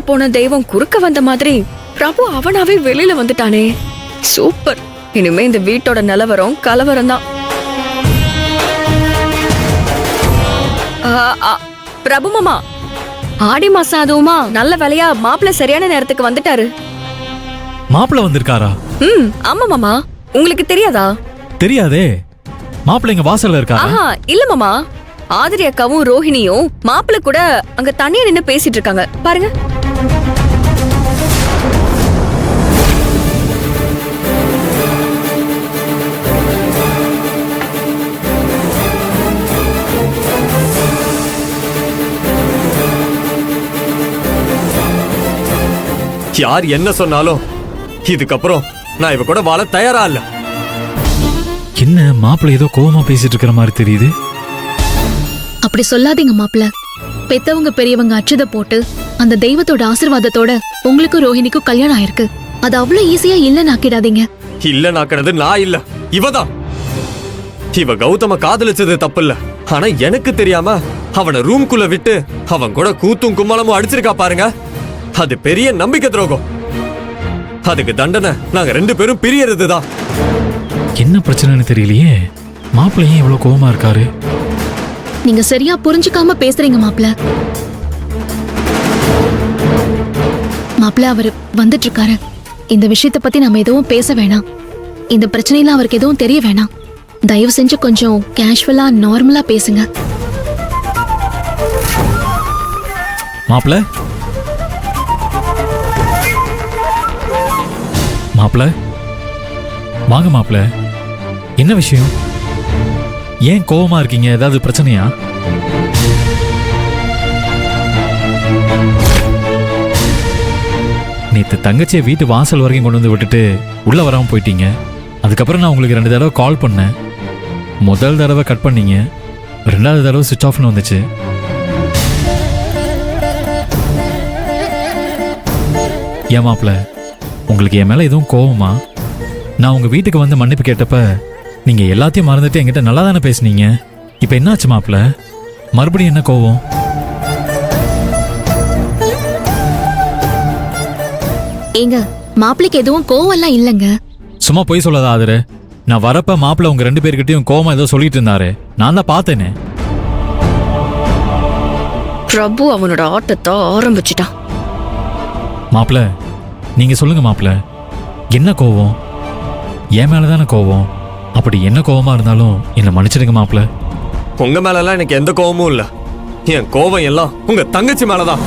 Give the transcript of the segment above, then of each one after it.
போன தெய்வம் குறுக்க வந்த மாதிரி பிரபு அவனாவே வெளியில வந்துட்டானே. சூப்பர். இனிமே இந்த வீட்டோட நிலவரம் கலவரம் தான். பிரபு மாமா, ஆடி மாசம் அதுவுமா நல்ல வேலையா மாப்பிள்ள சரியான நேரத்துக்கு வந்துட்டாரு. மாப்பிள்ள வந்திருக்காரா? ஆமா மாமா. உங்களுக்கு தெரியாதா? தெரியாதே. மாப்பிள்ள இங்க வாசல்ல இருக்காரா? ஆஹா, இல்ல மாமா. ஆதிரி அக்காவும் ரோஹிணியும் மாப்பிள்ள கூட அங்க தனியா நின்னு பேசிட்டு இருக்காங்க பாருங்க. யார் என்ன சொன்னாலும் இதுக்கப்புறம் நான் இவ கூட வாழ தயாரா இல்ல. என்ன மாப்பிள்ள ஏதோ கோவமா பேசிட்டு இருக்கிற மாதிரி தெரியுது. அப்படி சொல்லாதீங்க மாப்பிள்ள. பெத்தவங்க பெரியவங்க அச்சத போட்டு அந்த தெய்வத்தோட ஆசீர்வாதத்தோட உங்களுக்கும் ரோஹிணிக்கும் கல்யாணம் ஆயிருக்கு. அது அவ்வளவு ஈஸியா இல்லன்னு ஆக்கிடாதீங்க. இல்ல நாக்கிறது நான் இல்ல, இவதான். இவ கௌதம காதலிச்சது தப்பு இல்ல. ஆனா எனக்கு தெரியாம அவனை ரூம்குள்ள விட்டு அவன் கூட கூத்தும் கும்மலமும் அடிச்சிருக்கா பாருங்க. அது பெரிய நம்பிக்கை துரோகம். அதுக்கு தண்டனை நாங்க 2 பேரும் பிரியறதுதான். என்ன பிரச்சனைன்னு தெரியலையே. மாப்பிள்ள ஏன் இவ்வளவு கோவமா இருக்காரு? நீங்க சரியா புரிஞ்சுக்காம பேசுறீங்க மாப்பிள்ள. மாப்பிள்ள அவர் வந்துட்டு இருக்காரு. இந்த விஷயத்தை பத்தி நாம எதுவும் பேச வேணாம். இந்த பிரச்சனையில அவருக்கு எதுவும் தெரிய வேணாம். தயவு செஞ்சு கொஞ்சம் கேஷுவலா நார்மலா பேசுங்க. மாப்பிள்ள மாப்பிள்ள வாங்க மாப்பிள்ள. என்ன விஷயம்? ஏன் கோவமா இருக்கீங்க? ஏதாவது பிரச்சனையா? நேத்து தங்கச்சியை வீட்டு வாசல் வரைக்கும் கொண்டு வந்து விட்டுட்டு உள்ள வராம போயிட்டீங்க. அதுக்கப்புறம் நான் உங்களுக்கு 2 தடவை கால் பண்ணேன். முதல் தடவை கட் பண்ணீங்க, 2வது தடவை சுவிட்ச் ஆஃப்னு வந்துச்சு. ஏன் மாப்பிள்ள, உங்களுக்கு என் மேல எதுவும் கோவமா? நான் உங்க வீட்டுக்கு வந்து மன்னிப்பு கேட்டப்ப நீங்க எல்லாத்தையும் மறந்துட்டு என்கிட்ட நல்லா தானே பேசுனீங்க. இப்ப என்னாச்சு மாப்பிள்ள? மறுபடியும் என்ன கோவம்? ஏங்க, மாப்பிளைக்கு எதுவும் கோவம் எல்லாம் இல்லங்க. சும்மா போய் சொல்லாத ஆதரு. நான் வரப்ப மாப்பிள்ள உங்க 2 பேர்கிட்டயும் கோவமா ஏதோ சொல்லிட்டு இருந்தாரு. நான் தான் பார்த்தேனே. பிரபு அவனோட ஆட்டத்தை ஆரம்பிச்சிட்டான். மாப்பிள்ள நீங்க சொல்லுங்க மாப்பிள்ள, என்ன கோவம்? என் மேலதானே கோவம். அப்படி என்ன கோவமா இருந்தாலும் என்ன மன்னிச்சிடுங்க மாப்பிள்ள. உங்க மேலலாம் எனக்கு எந்த கோவமும் இல்ல. என் கோவம் எல்லாம் உங்க தங்கச்சி மேலதான்.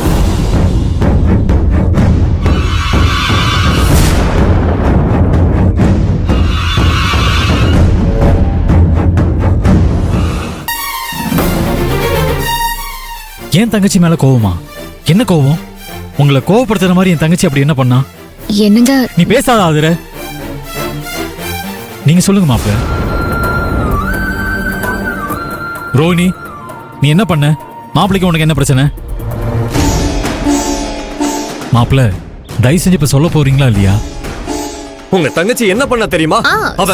என் தங்கச்சி மேல கோவமா? என்ன கோவம்? உங்களை கோவப்படுத்துற மாதிரி என் தங்கச்சி அப்படி என்ன பண்ணா? என்னங்க நீ பேசாத ஆதர. நீங்க சொல்லுங்க மாப்பிள்ள. ரோஹிணி, நீ என்ன பண்ண? மாப்பிளைக்கு உனக்கு என்ன பிரச்சனை? மாப்பிள்ள தயவு செஞ்சு இப்ப சொல்ல போறீங்களா இல்லையா? உங்க தங்கச்சி என்ன பண்ண தெரியுமா?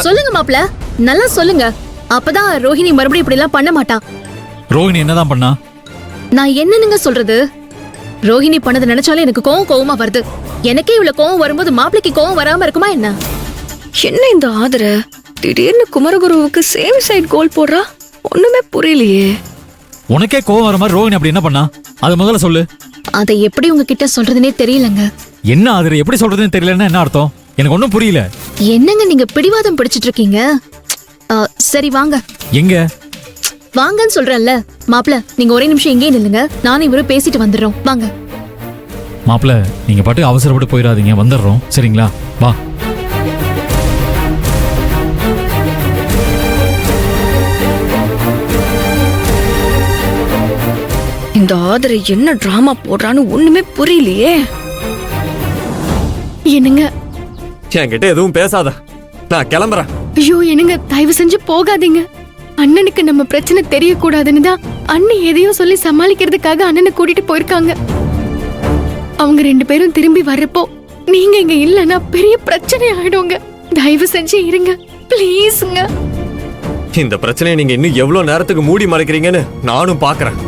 சொல்லுங்க மாப்பிள்ள, நல்லா சொல்லுங்க. அப்பதான் ரோஹிணி மறுபடியும் இப்படி எல்லாம் பண்ண மாட்டா. ரோஹிணி என்னதான் பண்ணா? நான் என்னங்க சொல்றது? ரோஹிணி பண்ணது நினைச்சாலே எனக்கு கோவமா வருது. எனக்கே இவ்வளவு கோவம் வரும்போது மாப்பிளைக்கு கோவம் வராம இருக்குமா என்ன? என்ன இந்த ஆதர திடீர்னு குமரகுருவுக்கு சேம் சைடு கோல் போடுறா? ஒண்ணுமே புரியலையே. உனக்கே கோவம் வர மாதிரி ரோஹிணி அப்படி என்ன பண்ணா? அதை முதல்ல சொல்லு. அதை எப்படி உங்ககிட்ட சொல்றதுனே தெரியலங்க. என்ன ஆதர, எப்படி சொல்றதுன்னு தெரியலன்னா என்ன அர்த்தம்? எனக்கு ஒன்னும் புரியல. என்னங்க நீங்க பிடிவாதம் பிடிச்சிட்டு இருக்கீங்க? சரி வாங்க. எங்க வாங்கன்னு சொல்றேன்ல. மாப்பிள்ள நீங்க ஒரே நிமிஷம் எங்கே நில்லுங்க. நானும் இவரும் பேசிட்டு வந்துடுறோம். வாங்க. மாப்பிள்ள நீங்க பாட்டு அவசரப்பட்டு போயிடாதீங்க, வந்துடுறோம் சரிங்களா? வா. இந்த ஆதரை என்ன டிராமா போடுறான்னு ஒண்ணுமே புரியலையே. என்னங்க? என்கிட்ட எதுவும் பேசாத, நான் கிளம்புறேன். ஐயோ என்னங்க, தயவு செஞ்சு போகாதீங்க. அண்ணனுக்கு நம்ம பிரச்சனை தெரியக்கூடாதுன்னு தான் அண்ணி எதையோ சொல்லி சமாளிக்கிறதுக்காக அண்ணனை கூட்டிட்டு போயிருக்காங்க. அவங்க 2 பேரும் திரும்பி வர்றப்போ நீங்க இங்க இல்லன்னா பெரிய பிரச்சனை ஆயிடுங்க. தயவு செஞ்சு இருங்க ப்ளீஸ்ங்க. இந்த பிரச்சனையை நீங்க இன்னும் எவ்வளவு நேரத்துக்கு மூடி மறைக்கிறீங்கன்னு நானும் பாக்குறேன்.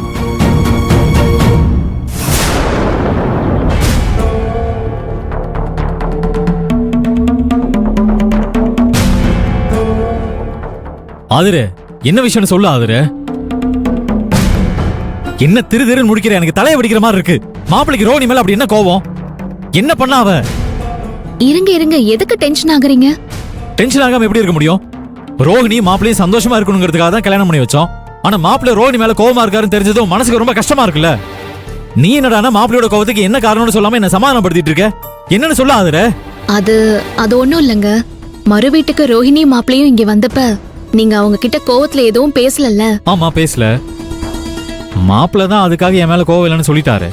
ஆதிரே, என்ன விஷயம்னு சொல்லு ஆதிரே. என்ன திரு திருன்னு முடிக்கிற, எனக்கு தலையை வெடிக்கிற மாதிரி இருக்கு. மாப்பிளைக்கு ரோஹிணி மேல அப்படி என்ன கோவம்? என்ன பண்ணா அவ? இருங்க இருங்க, எதுக்கு டென்ஷன் ஆகுறீங்க? டென்ஷன் ஆகாம எப்படி இருக்க முடியும்? ரோஹிணி மாப்பிளையும் சந்தோஷமா இருக்கணுங்கிறதுக்காக தான் கல்யாணம் பண்ணி வச்சோம். ஆனா மாப்பிள்ளை ரோஹிணி மேல கோவமா இருக்காருன்னு தெரிஞ்சதும் மனசுக்கு ரொம்ப கஷ்டமா இருக்குல்ல. நீ என்னடானா மாப்பிள்ளையோட கோவத்துக்கு என்ன காரணம்னு சொல்லாம என்ன சமாதானப்படுத்திட்டு இருக்க? என்னன்னு சொல்ல ஆதிரே. அது ஒண்ணும் இல்லைங்க. மறு வீட்டுக்கு ரோஹிணி மாப்பிளையும் இங்க வந்தப்ப நீங்க அவங்க கிட்ட கோவத்துல எதுவும் பேசலல்ல? ஆமா, பேசல. மாப்பிள்ளை தான் அதுக்காக என் மேல கோவம் இல்லைன்னு சொல்லிட்டாரு.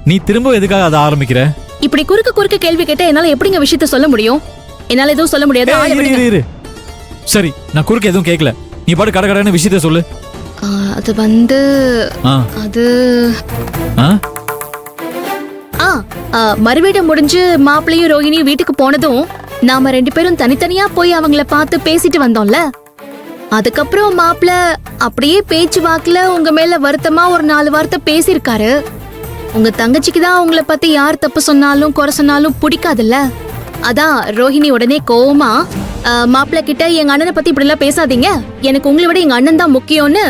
நீ திரும்ப எதுக்காக அதை ஆரம்பிக்கிற? இப்படி குறுக்க கேள்வி கேட்டா என்னால எப்படிங்க விஷயத்த சொல்ல முடியும்? என்னால எதுவும் சொல்ல முடியாது. ஏய், இரு. சரி, நான் குறுக்க எதுவும் கேட்கல. நீ பாட்டு கடகடன்னு விஷயத்த சொல்லு. அது வந்து ஆ, அது ஆ, மறுவீடு முடிஞ்சு மாப்பிள்ளையும் ரோஹிணியும் வீட்டுக்கு போனதும் நாம 2 பேரும் தனித்தனியா போய் அவங்கள பார்த்து பேசிட்டு வந்தோம்ல. அதுக்கப்புறம் மாப்பிள்ள அப்படியே பேச்சு வாக்குல உங்க மேல வருத்தமா ஒரு 4 வார்த்தை பேசியிருக்காரு. உங்க தங்கச்சிக்கு தான் உங்களை பத்தி யார் தப்பு சொன்னாலும் குறை சொன்னாலும் பிடிக்காதுல்ல. அதான் ரோஹிணி உடனே கோவமா மாப்பிள்ள கிட்ட எங்க அண்ணனை பத்தி இப்படி எல்லாம் பேசாதீங்க, எனக்கு உங்களை விட எங்க அண்ணன் தான் முக்கியம்னு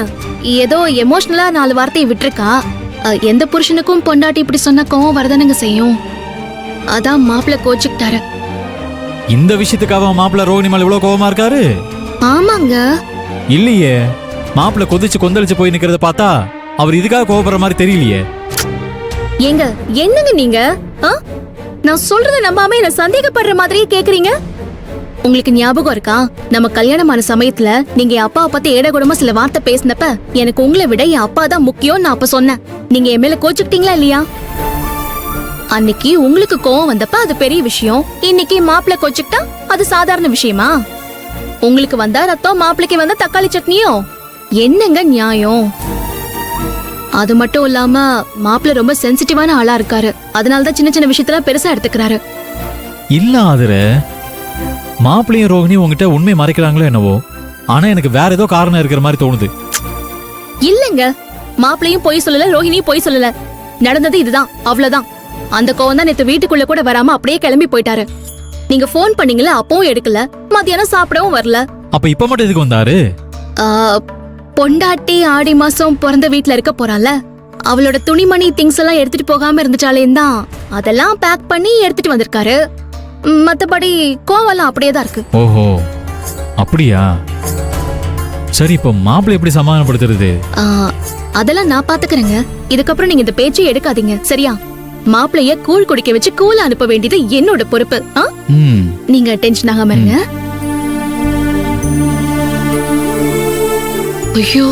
ஏதோ எமோஷனலா 4 வார்த்தையை விட்டுருக்கா. எந்த புருஷனுக்கும் பொண்டாட்டி இப்படி சொன்னா கோவம் வரதானுங்க செய்யும். அதான் மாப்பிள்ள கோச்சுக்கிட்டாரு. இந்த விஷயத்துக்காக மாப்பிள்ளை ரோஹிணி மேல இவ்வளவு கோவமா இருக்காரு? ஆமாங்க. இல்லையே, மாப்பிள்ளை கொதிச்சு கொந்தளிச்சு போய் நிக்கிறத பார்த்தா அவர் இதுக்காக கோவப்படுற மாதிரி தெரியலையே. ஏங்க என்னங்க நீங்க? நான் சொல்றத நம்பாம என்ன சந்தேகப்படுற மாதிரியே கேக்குறீங்க. உங்களுக்கு ஞாபகம் இருக்கா, நம்ம கல்யாணமான சமயத்துல நீங்க என் அப்பாவை பத்தி ஏடகுடமா சில வார்த்தை பேசினப்ப எனக்கு உங்களை விட என் அப்பா தான் முக்கியம் நான் அப்ப சொன்னேன். நீங்க என் மேல கோச்சுக்கிட்டீங்களா இல்லையா? அன்னைக்கு உங்களுக்கு கோவம் வந்தப்ப அது பெரிய விஷயம், இன்னைக்கு மாப்பிள்ளை கோச்சுக்கிட்டா அது சாதாரண விஷயமா? உங்களுக்கு வந்தா ரத்தம், மாப்பிள்ளைக்கு வந்தா தக்காளி சட்னியோ? என்னங்க நியாயம்? அது மட்டும் இல்லாம மாப்பிள்ளை ரொம்ப சென்சிட்டிவான ஆளா இருக்காரு. அதனாலதான் சின்ன சின்ன விஷயத்தெல்லாம் பெருசா எடுத்துக்கிறாரு. இல்ல ஆதிரே, மாப்பிள்ளையும் ரோஹிணியும் உங்ககிட்ட உண்மை மறைக்கிறாங்களோ என்னவோ, ஆனா எனக்கு வேற ஏதோ காரணம் இருக்கிற மாதிரி தோணுது. இல்லங்க, மாப்பிள்ளையும் பொய் சொல்லல, ரோஹிணியும் பொய் சொல்லல. நடந்தது இதுதான், அவ்வளவுதான். அந்த கோவம் தான் நேத்து வீட்டுக்குள்ள கூட வராம அப்படியே கிளம்பி போயிட்டாரு. நீங்க போன் பண்ணீங்களா, அப்பவும் எடுக்கல, மத்தியானம் சாப்பிடவும் வரல. அப்ப இப்ப மட்டும் எதுக்கு வந்தாரு? பொண்டாட்டி ஆடி மாசம் பிறந்த வீட்டுல இருக்க போறால, அவளோட துணிமணி திங்ஸ் எல்லாம் எடுத்துட்டு போகாம இருந்துட்டாலேன்னு தான் அதெல்லாம் பேக் பண்ணி எடுத்துட்டு வந்திருக்காரு. மத்தபடி கோவெல்லாம் அப்படியே தான் இருக்கு. ஓஹோ, அப்படியா? சரி, இப்ப மாப்பிள்ளை எப்படி சமாதானப்படுத்துறது? அதெல்லாம் நான் பாத்துக்கிறேங்க. இதுக்கப்புறம் நீங்க இந்த பேச்சை எடுக்காதீங்க, சரியா? மாப்பிளைய கூழ் குடிக்க வச்சு கூல அனுப்ப வேண்டியது என்னோட பொறுப்பு. நீங்க டென்ஷன் ஆகாம இருங்க. ஐயோ,